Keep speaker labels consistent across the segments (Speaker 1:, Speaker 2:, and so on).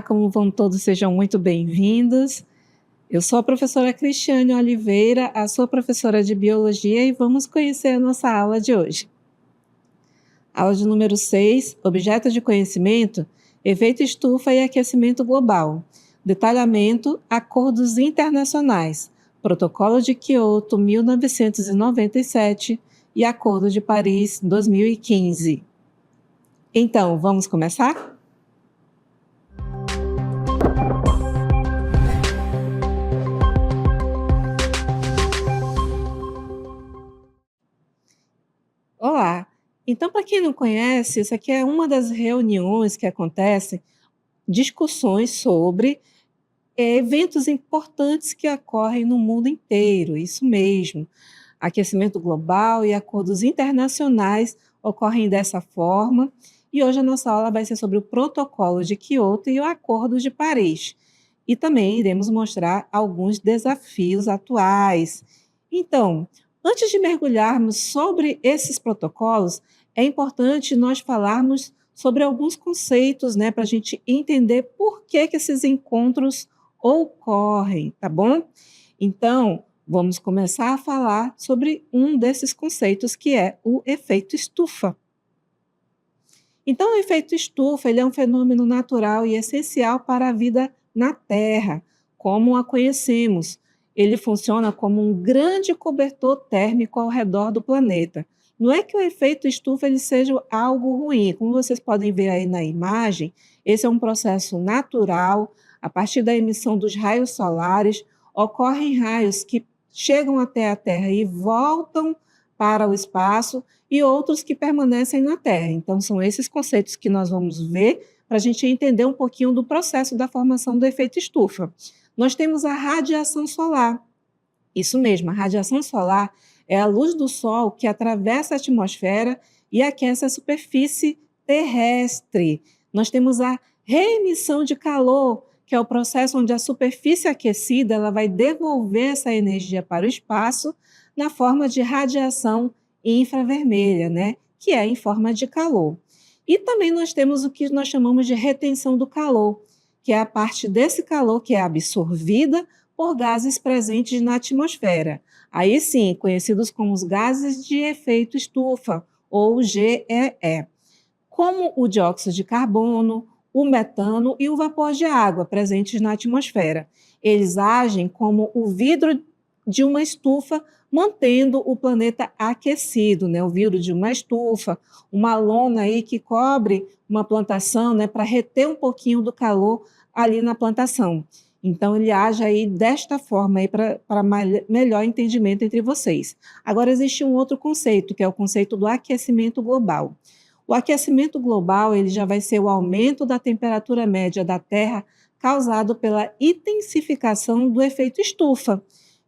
Speaker 1: como vão todos? Sejam muito bem-vindos. Eu sou a professora Cristiane Oliveira, a sua professora de Biologia, e vamos conhecer a nossa aula de hoje. Aula de número 6, Objeto de Conhecimento, Efeito Estufa e Aquecimento Global. Detalhamento, Acordos Internacionais, Protocolo de Quioto, 1997 e Acordo de Paris, 2015. Então, vamos começar? Olá! Então, para quem não conhece, isso aqui é uma das reuniões que acontecem, discussões sobre eventos importantes que ocorrem no mundo inteiro, isso mesmo. Aquecimento global e acordos internacionais ocorrem dessa forma, e hoje a nossa aula vai ser sobre o Protocolo de Quioto e o Acordo de Paris. E também iremos mostrar alguns desafios atuais. Então, antes de mergulharmos sobre esses protocolos, é importante nós falarmos sobre alguns conceitos, né, para a gente entender por que esses encontros ocorrem, tá bom? Então, vamos começar a falar sobre um desses conceitos, que é o efeito estufa. Então, o efeito estufa ele é um fenômeno natural e essencial para a vida na Terra, como a conhecemos. Ele funciona como um grande cobertor térmico ao redor do planeta. Não é que o efeito estufa ele seja algo ruim, como vocês podem ver aí na imagem, esse é um processo natural, a partir da emissão dos raios solares, ocorrem raios que chegam até a Terra e voltam para o espaço, e outros que permanecem na Terra. Então, são esses conceitos que nós vamos ver para a gente entender um pouquinho do processo da formação do efeito estufa. Nós temos a radiação solar. Isso mesmo, a radiação solar é a luz do Sol que atravessa a atmosfera e aquece a superfície terrestre. Nós temos a reemissão de calor, que é o processo onde a superfície aquecida ela vai devolver essa energia para o espaço na forma de radiação infravermelha, né? Que é em forma de calor. E também nós temos o que nós chamamos de retenção do calor, que é a parte desse calor que é absorvida por gases presentes na atmosfera. Aí sim, conhecidos como os gases de efeito estufa, ou GEE, como o dióxido de carbono, o metano e o vapor de água presentes na atmosfera. Eles agem como o vidro de uma estufa, mantendo o planeta aquecido, né? O vidro de uma estufa, uma lona aí que cobre uma plantação, né, para reter um pouquinho do calor ali na plantação. Então, ele age aí desta forma aí para melhor entendimento entre vocês. Agora, existe um outro conceito, que é o conceito do aquecimento global. O aquecimento global ele já vai ser o aumento da temperatura média da Terra causado pela intensificação do efeito estufa.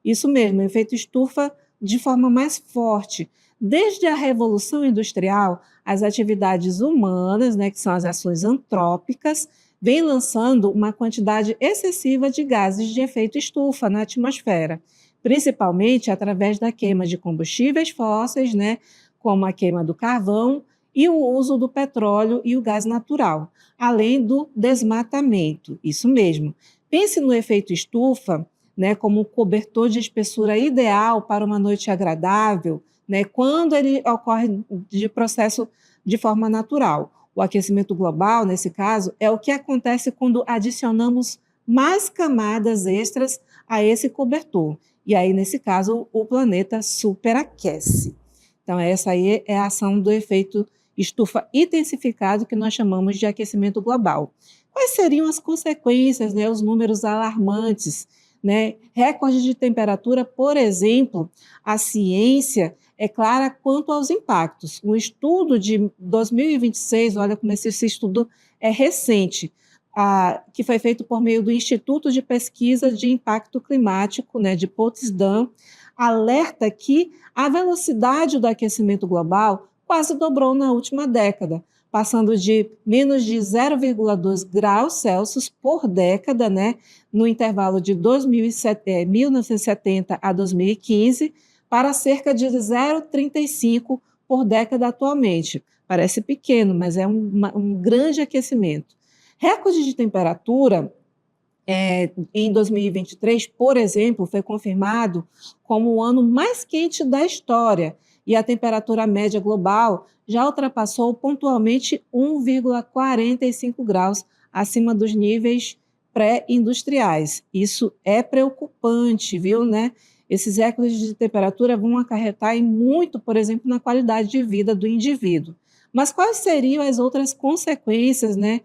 Speaker 1: Isso mesmo, o efeito estufa de forma mais forte. Desde a Revolução Industrial, as atividades humanas, né, que são as ações antrópicas, vêm lançando uma quantidade excessiva de gases de efeito estufa na atmosfera, principalmente através da queima de combustíveis fósseis, né, como a queima do carvão e o uso do petróleo e o gás natural, além do desmatamento. Isso mesmo. Pense no efeito estufa, né, como um cobertor de espessura ideal para uma noite agradável, né, quando ele ocorre de processo de forma natural. O aquecimento global, nesse caso, é o que acontece quando adicionamos mais camadas extras a esse cobertor. E aí, nesse caso, o planeta superaquece. Então, essa aí é a ação do efeito estufa intensificado que nós chamamos de aquecimento global. Quais seriam as consequências, né, os números alarmantes? Né? Recorde de temperatura, por exemplo, a ciência é clara quanto aos impactos. Um estudo de 2026, olha como esse estudo é recente, que foi feito por meio do Instituto de Pesquisa de Impacto Climático, né, de Potsdam, alerta que a velocidade do aquecimento global quase dobrou na última década, passando de menos de 0,2 graus Celsius por década, né, no intervalo de 1970 a 2015, para cerca de 0,35 por década atualmente. Parece pequeno, mas é um grande aquecimento. Recorde de temperatura em 2023, por exemplo, foi confirmado como o ano mais quente da história e a temperatura média global já ultrapassou pontualmente 1,45 graus acima dos níveis pré-industriais. Isso é preocupante, viu, né? Esses recordes de temperatura vão acarretar em muito, por exemplo, na qualidade de vida do indivíduo. Mas quais seriam as outras consequências, né,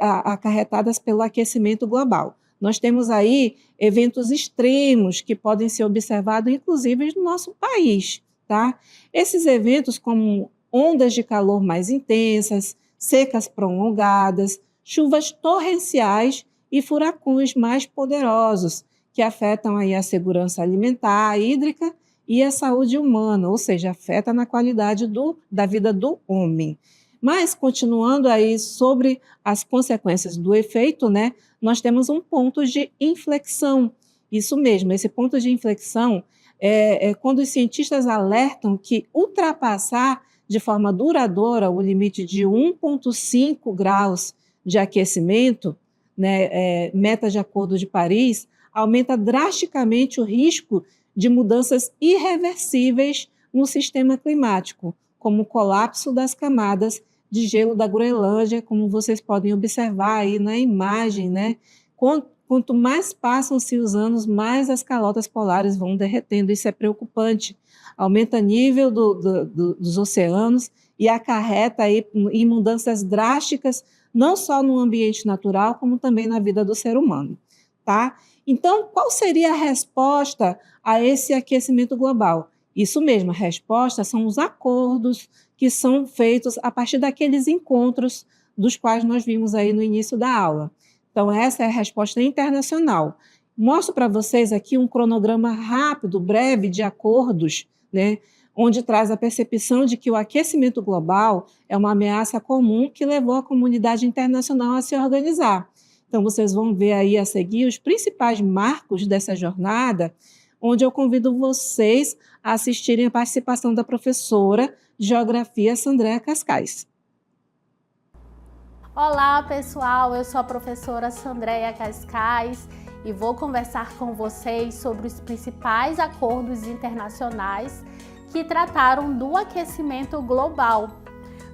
Speaker 1: acarretadas pelo aquecimento global? Nós temos aí eventos extremos que podem ser observados, inclusive, no nosso país, tá? Esses eventos, como ondas de calor mais intensas, secas prolongadas, chuvas torrenciais e furacões mais poderosos, que afetam aí a segurança alimentar, hídrica e a saúde humana, ou seja, afeta na qualidade da vida do homem. Mas, continuando aí sobre as consequências do efeito, né, nós temos um ponto de inflexão. Isso mesmo, esse ponto de inflexão é quando os cientistas alertam que ultrapassar de forma duradoura o limite de 1,5 graus de aquecimento, né, meta de Acordo de Paris, aumenta drasticamente o risco de mudanças irreversíveis no sistema climático, como o colapso das camadas de gelo da Groenlândia, como vocês podem observar aí na imagem, né? Quanto mais passam-se os anos, mais as calotas polares vão derretendo. Isso é preocupante. Aumenta o nível dos oceanos e acarreta aí em mudanças drásticas, não só no ambiente natural, como também na vida do ser humano, tá? Então, qual seria a resposta a esse aquecimento global? Isso mesmo, a resposta são os acordos que são feitos a partir daqueles encontros dos quais nós vimos aí no início da aula. Então, essa é a resposta internacional. Mostro para vocês aqui um cronograma rápido, breve, de acordos, né, onde traz a percepção de que o aquecimento global é uma ameaça comum que levou a comunidade internacional a se organizar. Então, vocês vão ver aí a seguir os principais marcos dessa jornada, onde eu convido vocês a assistirem a participação da professora de Geografia, Sandréia Cascais.
Speaker 2: Olá, pessoal, eu sou a professora Sandréia Cascais e vou conversar com vocês sobre os principais acordos internacionais que trataram do aquecimento global.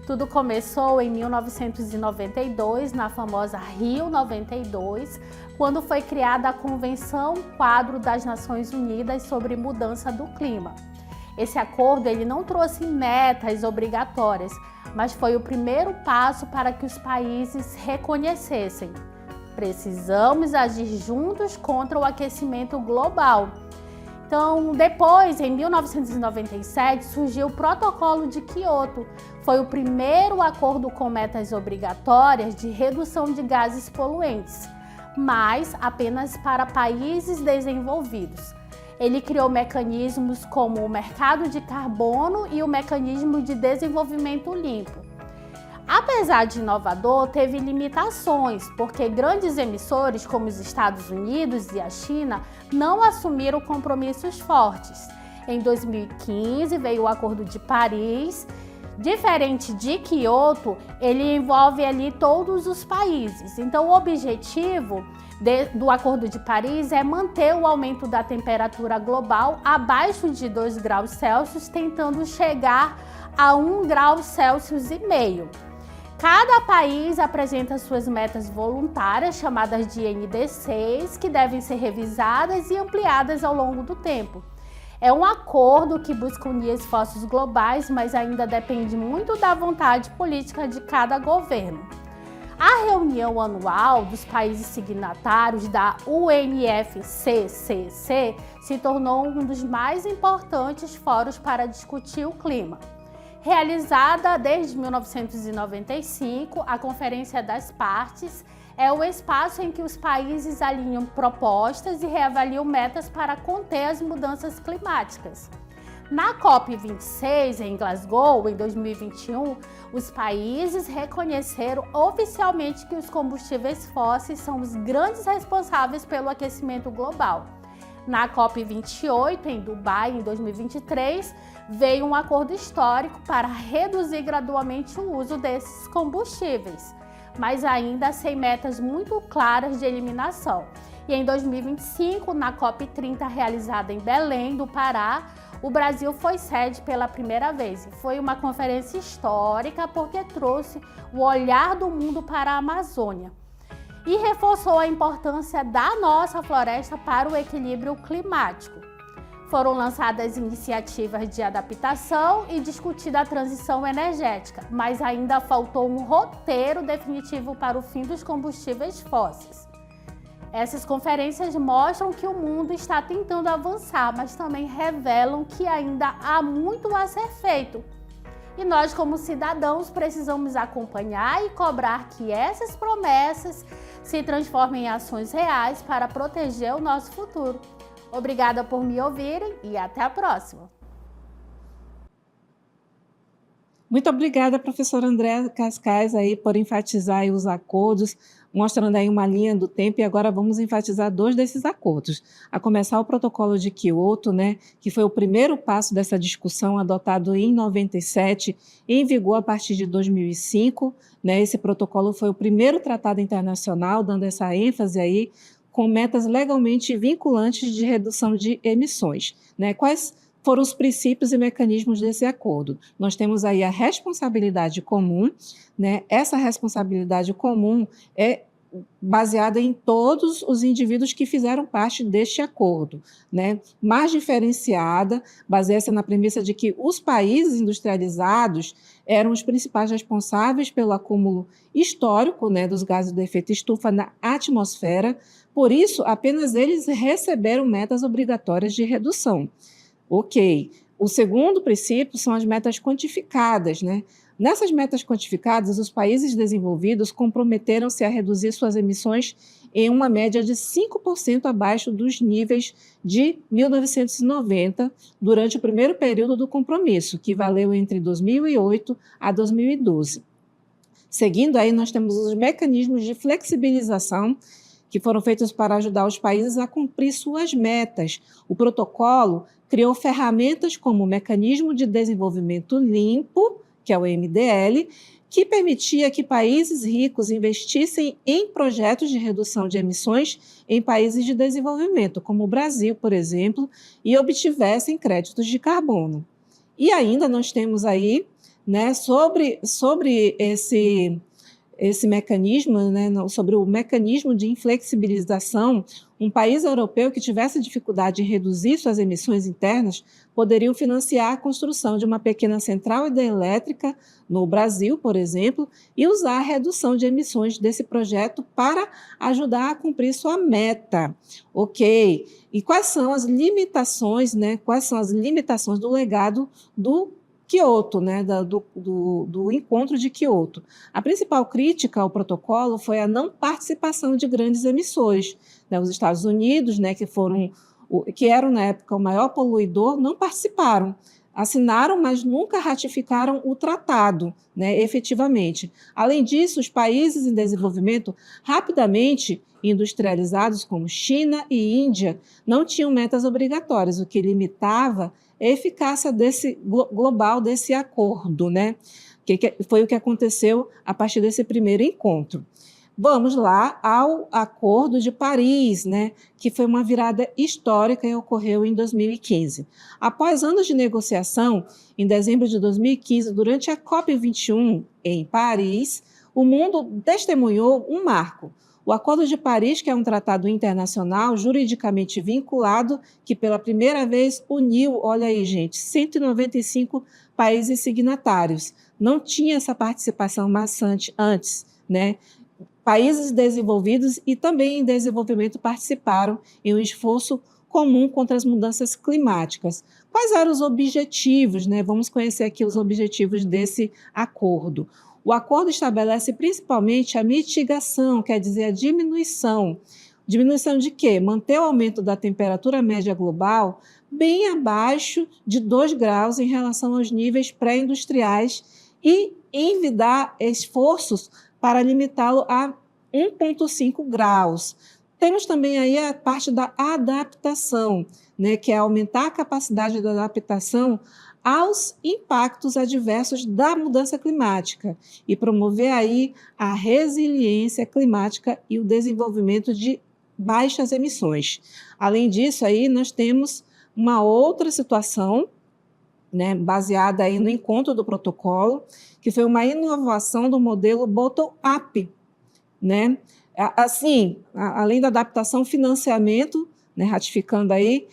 Speaker 2: Tudo começou em 1992, na famosa Rio 92, quando foi criada a Convenção Quadro das Nações Unidas sobre Mudança do Clima. Esse acordo ele não trouxe metas obrigatórias, mas foi o primeiro passo para que os países reconhecessem: precisamos agir juntos contra o aquecimento global. Então, depois, em 1997, surgiu o Protocolo de Quioto. Foi o primeiro acordo com metas obrigatórias de redução de gases poluentes, mas apenas para países desenvolvidos. Ele criou mecanismos como o mercado de carbono e o mecanismo de desenvolvimento limpo. Apesar de inovador, teve limitações, porque grandes emissores como os Estados Unidos e a China não assumiram compromissos fortes. Em 2015 veio o Acordo de Paris. Diferente de Quioto, ele envolve ali todos os países. Então, o objetivo do Acordo de Paris é manter o aumento da temperatura global abaixo de 2 graus Celsius, tentando chegar a 1,5 grau Celsius. Cada país apresenta suas metas voluntárias, chamadas de NDCs, que devem ser revisadas e ampliadas ao longo do tempo. É um acordo que busca unir esforços globais, mas ainda depende muito da vontade política de cada governo. A reunião anual dos países signatários da UNFCCC se tornou um dos mais importantes fóruns para discutir o clima. Realizada desde 1995, a Conferência das Partes é o espaço em que os países alinham propostas e reavaliam metas para conter as mudanças climáticas. Na COP26, em Glasgow, em 2021, os países reconheceram oficialmente que os combustíveis fósseis são os grandes responsáveis pelo aquecimento global. Na COP28, em Dubai, em 2023, veio um acordo histórico para reduzir gradualmente o uso desses combustíveis. mas ainda sem metas muito claras de eliminação. E em 2025, na COP30 realizada em Belém do Pará, o Brasil foi sede pela primeira vez. Foi uma conferência histórica porque trouxe o olhar do mundo para a Amazônia e reforçou a importância da nossa floresta para o equilíbrio climático. Foram lançadas iniciativas de adaptação e discutida a transição energética, mas ainda faltou um roteiro definitivo para o fim dos combustíveis fósseis. Essas conferências mostram que o mundo está tentando avançar, mas também revelam que ainda há muito a ser feito. E nós, como cidadãos, precisamos acompanhar e cobrar que essas promessas se transformem em ações reais para proteger o nosso futuro. Obrigada por me ouvirem e até a próxima!
Speaker 1: Muito obrigada, professora Andréa Cascais, aí, por enfatizar aí os acordos, mostrando aí uma linha do tempo, e agora vamos enfatizar 2 desses acordos. A começar o protocolo de Kyoto, né, que foi o primeiro passo dessa discussão, adotado em 97, em vigor a partir de 2005. Né, esse protocolo foi o primeiro tratado internacional, dando essa ênfase aí, com metas legalmente vinculantes de redução de emissões. Né? Quais foram os princípios e mecanismos desse acordo? Nós temos aí a responsabilidade comum, né? Essa responsabilidade comum é baseada em todos os indivíduos que fizeram parte deste acordo, né? Mais diferenciada, baseia-se na premissa de que os países industrializados eram os principais responsáveis pelo acúmulo histórico, né, dos gases do efeito estufa na atmosfera, por isso, apenas eles receberam metas obrigatórias de redução. Ok. O segundo princípio são as metas quantificadas, né? Nessas metas quantificadas, os países desenvolvidos comprometeram-se a reduzir suas emissões em uma média de 5% abaixo dos níveis de 1990, durante o primeiro período do compromisso, que valeu entre 2008 a 2012. Seguindo aí, nós temos os mecanismos de flexibilização que foram feitos para ajudar os países a cumprir suas metas. O protocolo criou ferramentas como o Mecanismo de Desenvolvimento Limpo, que é o MDL, que permitia que países ricos investissem em projetos de redução de emissões em países de desenvolvimento, como o Brasil, por exemplo, e obtivessem créditos de carbono. E ainda nós temos aí, né, sobre esse mecanismo, né, sobre o mecanismo de inflexibilização, um país europeu que tivesse dificuldade em reduzir suas emissões internas poderia financiar a construção de uma pequena central hidrelétrica no Brasil, por exemplo, e usar a redução de emissões desse projeto para ajudar a cumprir sua meta. Ok. E quais são as limitações, né? Quais são as limitações do legado do Kyoto, né, do encontro de Kyoto? A principal crítica ao protocolo foi a não participação de grandes emissões. Né, os Estados Unidos, né, que eram na época o maior poluidor, não participaram. Assinaram, mas nunca ratificaram o tratado, né, efetivamente. Além disso, os países em desenvolvimento rapidamente industrializados, como China e Índia, não tinham metas obrigatórias, o que limitava a eficácia global desse acordo, né? Que foi o que aconteceu a partir desse primeiro encontro. Vamos lá ao Acordo de Paris, né, que foi uma virada histórica e ocorreu em 2015. Após anos de negociação, em dezembro de 2015, durante a COP21 em Paris, o mundo testemunhou um marco. O Acordo de Paris, que é um tratado internacional juridicamente vinculado, que pela primeira vez uniu, olha aí, gente, 195 países signatários. Não tinha essa participação maçante antes, né? Países desenvolvidos e também em desenvolvimento participaram em um esforço comum contra as mudanças climáticas. Quais eram os objetivos, né? Vamos conhecer aqui os objetivos desse acordo. O acordo estabelece principalmente a mitigação, quer dizer, a diminuição. Diminuição de quê? Manter o aumento da temperatura média global bem abaixo de 2 graus em relação aos níveis pré-industriais e envidar esforços para limitá-lo a 1,5 graus. Temos também aí a parte da adaptação, né, que é aumentar a capacidade da adaptação aos impactos adversos da mudança climática e promover aí a resiliência climática e o desenvolvimento de baixas emissões. Além disso, aí nós temos uma outra situação, né, baseada aí no encontro do protocolo, que foi uma inovação do modelo bottom-up, né? Assim, além da adaptação, financiamento, né, ratificando aí,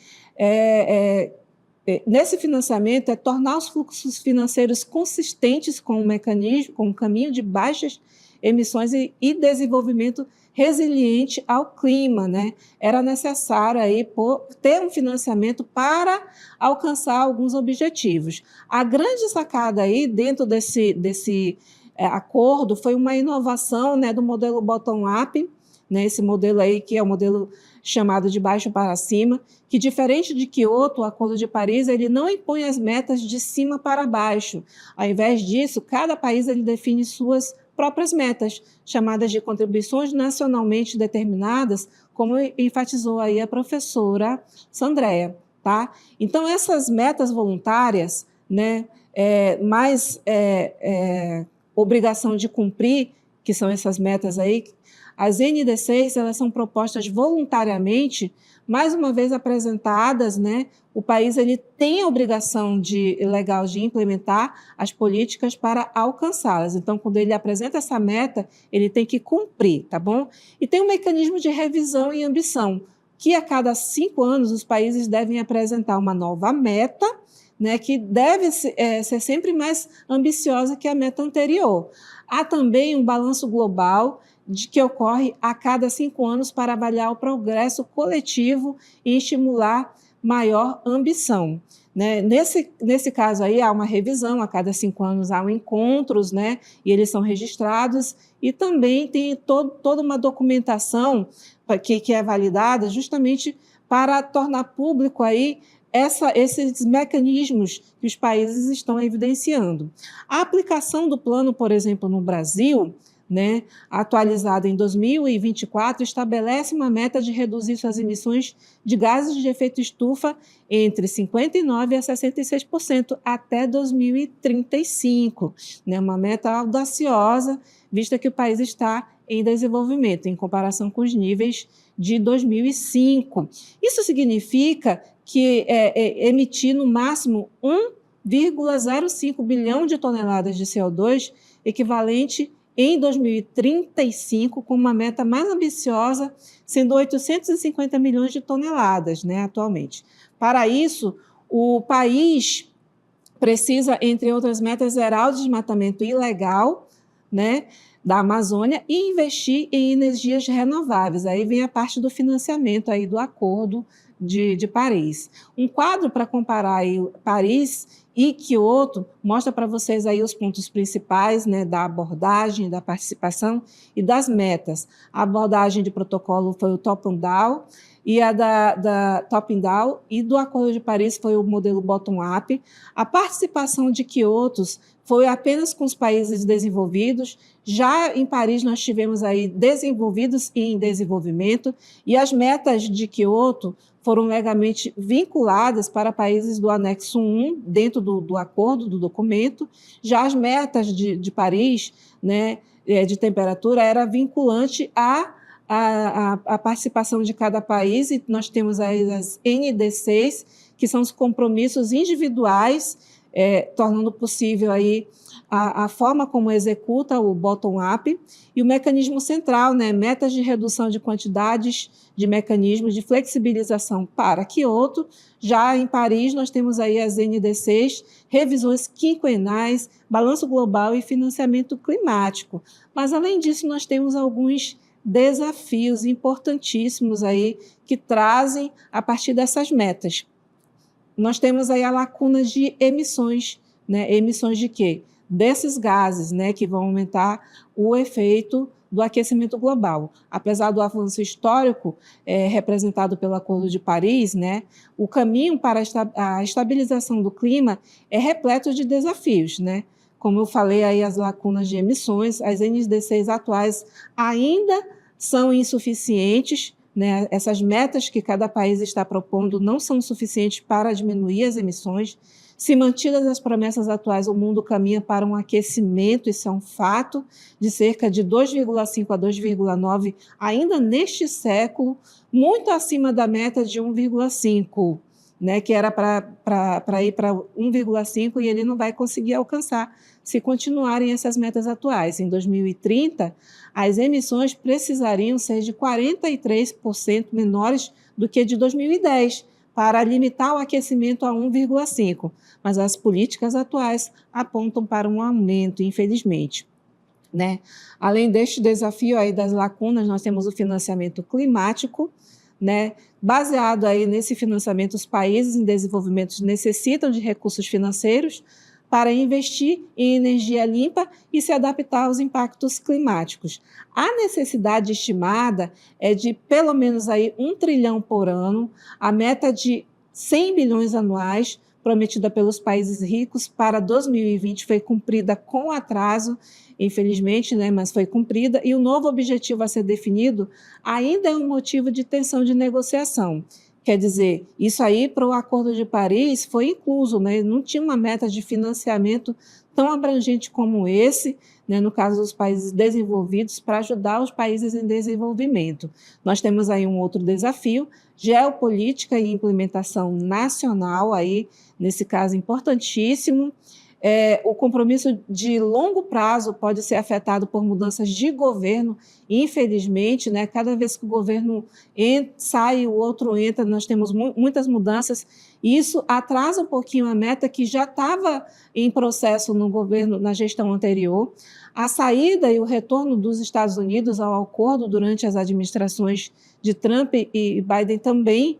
Speaker 1: nesse financiamento é tornar os fluxos financeiros consistentes com o mecanismo, com o caminho de baixas emissões e desenvolvimento resiliente ao clima, né? Era necessário aí ter um financiamento para alcançar alguns objetivos. A grande sacada aí dentro desse acordo foi uma inovação, né, do modelo bottom-up, né, esse modelo aí que é o modelo chamado de baixo para cima, que diferente de Kyoto, o Acordo de Paris, ele não impõe as metas de cima para baixo. Ao invés disso, cada país ele define suas próprias metas, chamadas de contribuições nacionalmente determinadas, como enfatizou aí a professora Sandréia, tá? Então, essas metas voluntárias, né, mais obrigação de cumprir, que são essas metas aí, as NDCs, elas são propostas voluntariamente, mais uma vez apresentadas, né? O país ele tem a obrigação legal de implementar as políticas para alcançá-las. Então, quando ele apresenta essa meta, ele tem que cumprir, tá bom? E tem um mecanismo de revisão e ambição, que a cada 5 anos os países devem apresentar uma nova meta, né, que deve ser sempre mais ambiciosa que a meta anterior. Há também um balanço global que ocorre a cada 5 anos para avaliar o progresso coletivo e estimular maior ambição, né? Nesse caso aí, há uma revisão, a cada 5 anos há encontros, né? E eles são registrados, e também tem toda uma documentação que é validada justamente para tornar público aí esses mecanismos que os países estão evidenciando. A aplicação do plano, por exemplo, no Brasil, né, atualizada em 2024, estabelece uma meta de reduzir suas emissões de gases de efeito estufa entre 59% a 66% até 2035. Né, uma meta audaciosa, vista que o país está em desenvolvimento, em comparação com os níveis de 2005. Isso significa que emitir no máximo 1,05 bilhão de toneladas de CO2, equivalente em 2035, com uma meta mais ambiciosa, sendo 850 milhões de toneladas, né, atualmente. Para isso, o país precisa, entre outras metas, zerar o desmatamento ilegal, né, da Amazônia e investir em energias renováveis. Aí vem a parte do financiamento aí do Acordo de Paris. Um quadro para comparar aí Paris e Kyoto mostra para vocês aí os pontos principais, né, da abordagem, da participação e das metas. A abordagem de protocolo foi o top-down, e a da top-down e do Acordo de Paris foi o modelo bottom-up. A participação de Kyoto foi apenas com os países desenvolvidos. Já em Paris nós tivemos aí desenvolvidos e em desenvolvimento, e as metas de Kyoto foram legalmente vinculadas para países do anexo 1, dentro do acordo, do documento. Já as metas de Paris, né, de temperatura, era vinculante a participação de cada país, e nós temos aí as NDCs, que são os compromissos individuais, tornando possível aí a forma como executa o bottom-up, e o mecanismo central, né, metas de redução de quantidades de mecanismos de flexibilização para Kyoto. Já em Paris, nós temos aí as NDCs, revisões quinquenais, balanço global e financiamento climático. Mas, além disso, nós temos alguns desafios importantíssimos aí que trazem a partir dessas metas. Nós temos aí a lacuna de emissões, né? Emissões de quê? Desses gases, né, que vão aumentar o efeito do aquecimento global. Apesar do avanço histórico representado pelo Acordo de Paris, né, o caminho para a estabilização do clima é repleto de desafios, né? Como eu falei aí, as lacunas de emissões, as NDCs atuais ainda são insuficientes né? Essas metas que cada país está propondo não são suficientes para diminuir as emissões. Se mantidas as promessas atuais, o mundo caminha para um aquecimento, isso é um fato, de cerca de 2,5 a 2,9 ainda neste século, muito acima da meta de 1,5, né, que era para ir para 1,5 e ele não vai conseguir alcançar se continuarem essas metas atuais. Em 2030, as emissões precisariam ser de 43% menores do que de 2010, para limitar o aquecimento a 1,5, mas as políticas atuais apontam para um aumento, infelizmente. Né? Além deste desafio aí das lacunas, nós temos o financiamento climático, né? Baseado aí nesse financiamento, os países em desenvolvimento necessitam de recursos financeiros para investir em energia limpa e se adaptar aos impactos climáticos. A necessidade estimada é de pelo menos aí 1 trilhão por ano, a meta de 100 bilhões anuais, prometida pelos países ricos para 2020, foi cumprida com atraso, infelizmente, né, mas foi cumprida, e o novo objetivo a ser definido ainda é um motivo de tensão de negociação. Quer dizer, isso aí para o Acordo de Paris foi incluso, né? Não tinha uma meta de financiamento tão abrangente como esse, né, no caso dos países desenvolvidos, para ajudar os países em desenvolvimento. Nós temos aí um outro desafio, geopolítica e implementação nacional, aí, nesse caso importantíssimo. O compromisso de longo prazo pode ser afetado por mudanças de governo, infelizmente, né? Cada vez que o governo sai, o outro entra, nós temos muitas mudanças, e isso atrasa um pouquinho a meta que já estava em processo no governo, na gestão anterior. A saída e o retorno dos Estados Unidos ao acordo durante as administrações de Trump e Biden também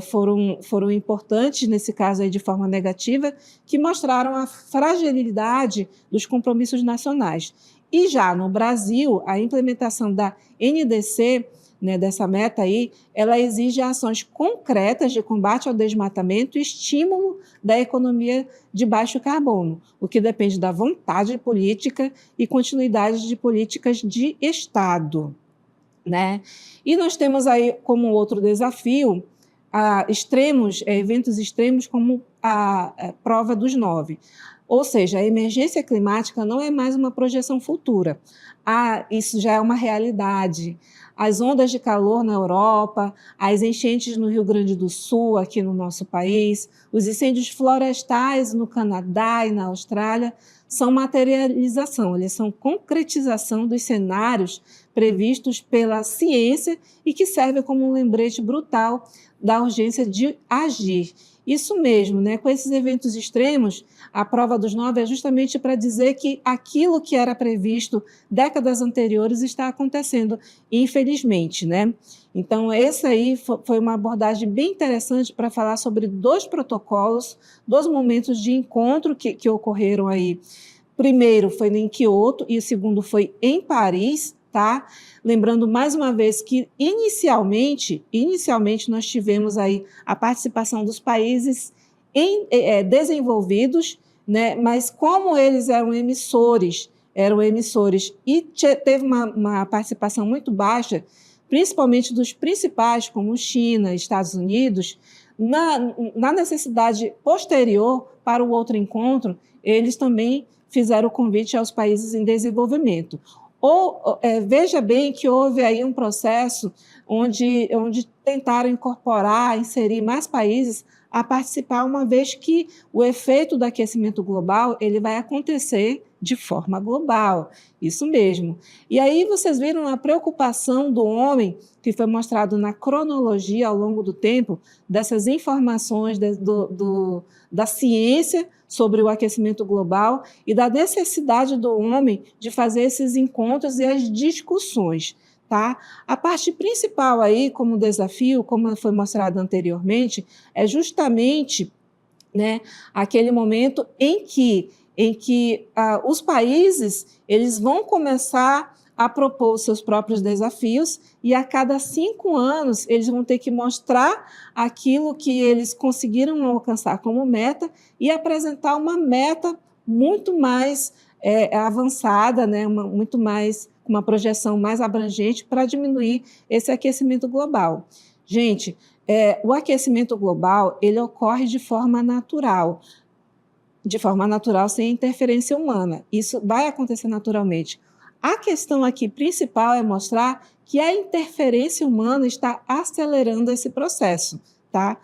Speaker 1: foram importantes, nesse caso aí de forma negativa, que mostraram a fragilidade dos compromissos nacionais. E já no Brasil, a implementação da NDC, né, dessa meta aí, ela exige ações concretas de combate ao desmatamento e estímulo da economia de baixo carbono, o que depende da vontade política e continuidade de políticas de Estado, né? E nós temos aí como outro desafio eventos extremos como a prova dos 9. Ou seja, a emergência climática não é mais uma projeção futura. Isso já é uma realidade. As ondas de calor na Europa, as enchentes no Rio Grande do Sul, aqui no nosso país, os incêndios florestais no Canadá e na Austrália, são materialização, eles são concretização dos cenários previstos pela ciência e que servem como um lembrete brutal da urgência de agir. Isso mesmo, né? Com esses eventos extremos, a prova dos 9 é justamente para dizer que aquilo que era previsto décadas anteriores está acontecendo, infelizmente, né? Então, essa aí foi uma abordagem bem interessante para falar sobre 2 protocolos, 2 momentos de encontro que ocorreram aí. Primeiro foi em Kyoto e o segundo foi em Paris, tá? Lembrando mais uma vez que inicialmente nós tivemos aí a participação dos países desenvolvidos, né? Mas como eles eram emissores e teve uma participação muito baixa, principalmente dos principais, como China, Estados Unidos, na necessidade posterior para o outro encontro, eles também fizeram o convite aos países em desenvolvimento. Veja bem que houve aí um processo onde tentaram inserir mais países a participar, uma vez que o efeito do aquecimento global ele vai acontecer de forma global, isso mesmo. E aí vocês viram a preocupação do homem, que foi mostrado na cronologia ao longo do tempo, dessas informações da ciência sobre o aquecimento global e da necessidade do homem de fazer esses encontros e as discussões. Tá? A parte principal aí, como desafio, como foi mostrado anteriormente, é justamente, né, aquele momento em que os países eles vão começar a propor os seus próprios desafios e a cada 5 anos eles vão ter que mostrar aquilo que eles conseguiram alcançar como meta e apresentar uma meta muito mais avançada, né, muito mais com uma projeção mais abrangente para diminuir esse aquecimento global. Gente, o aquecimento global, ele ocorre de forma natural sem interferência humana. Isso vai acontecer naturalmente. A questão aqui principal é mostrar que a interferência humana está acelerando esse processo, tá?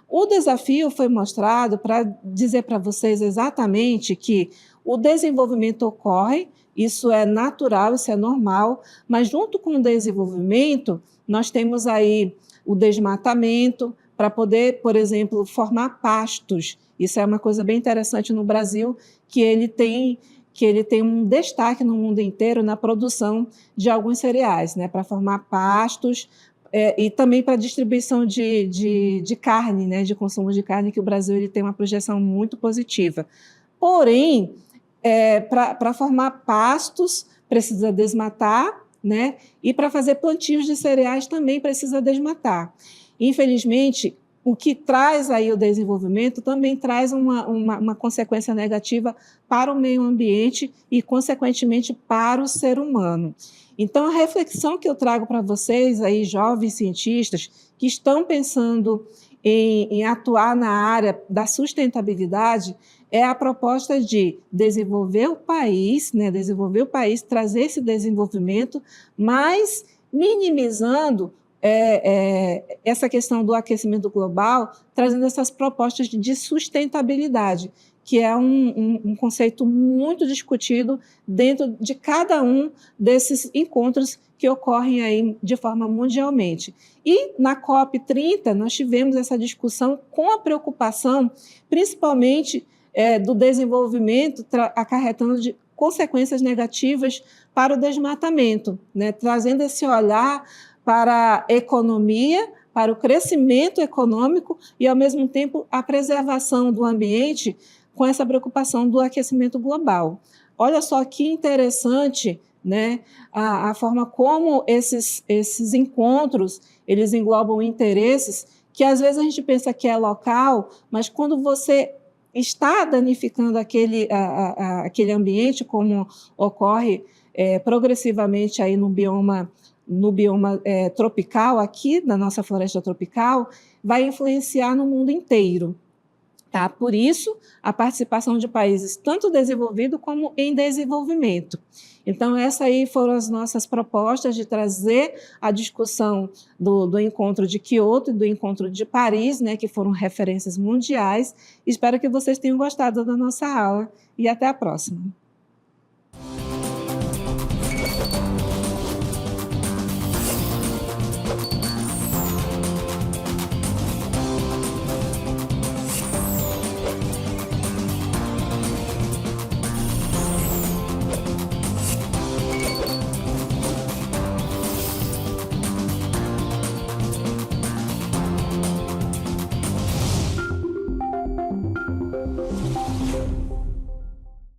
Speaker 1: O desafio foi mostrado para dizer para vocês exatamente que o desenvolvimento ocorre, isso é natural, isso é normal, mas junto com o desenvolvimento, nós temos aí o desmatamento para poder, por exemplo, formar pastos. Isso é uma coisa bem interessante no Brasil, que ele tem um destaque no mundo inteiro na produção de alguns cereais, né, para formar pastos, e também para a distribuição de carne, né, de consumo de carne, que o Brasil ele tem uma projeção muito positiva. Porém, para formar pastos, precisa desmatar, né, e para fazer plantios de cereais também precisa desmatar. Infelizmente, o que traz aí o desenvolvimento também traz uma consequência negativa para o meio ambiente e, consequentemente, para o ser humano. Então, a reflexão que eu trago para vocês, aí, jovens cientistas que estão pensando em atuar na área da sustentabilidade, é a proposta de desenvolver o país, né, trazer esse desenvolvimento, mas minimizando essa questão do aquecimento global, trazendo essas propostas de sustentabilidade, que é um conceito muito discutido dentro de cada um desses encontros que ocorrem aí de forma mundialmente. E na COP30 nós tivemos essa discussão com a preocupação, principalmente do desenvolvimento, acarretando de consequências negativas para o desmatamento, né? Trazendo esse olhar para a economia, para o crescimento econômico e, ao mesmo tempo, a preservação do ambiente com essa preocupação do aquecimento global. Olha só que interessante, né, a forma como esses encontros eles englobam interesses que, às vezes, a gente pensa que é local, mas quando você está danificando aquele ambiente, como ocorre progressivamente aí no bioma tropical, aqui na nossa floresta tropical, vai influenciar no mundo inteiro. Tá? Por isso, a participação de países tanto desenvolvidos como em desenvolvimento. Então, essas aí foram as nossas propostas de trazer a discussão do encontro de Kyoto e do encontro de Paris, né, que foram referências mundiais. Espero que vocês tenham gostado da nossa aula e até a próxima.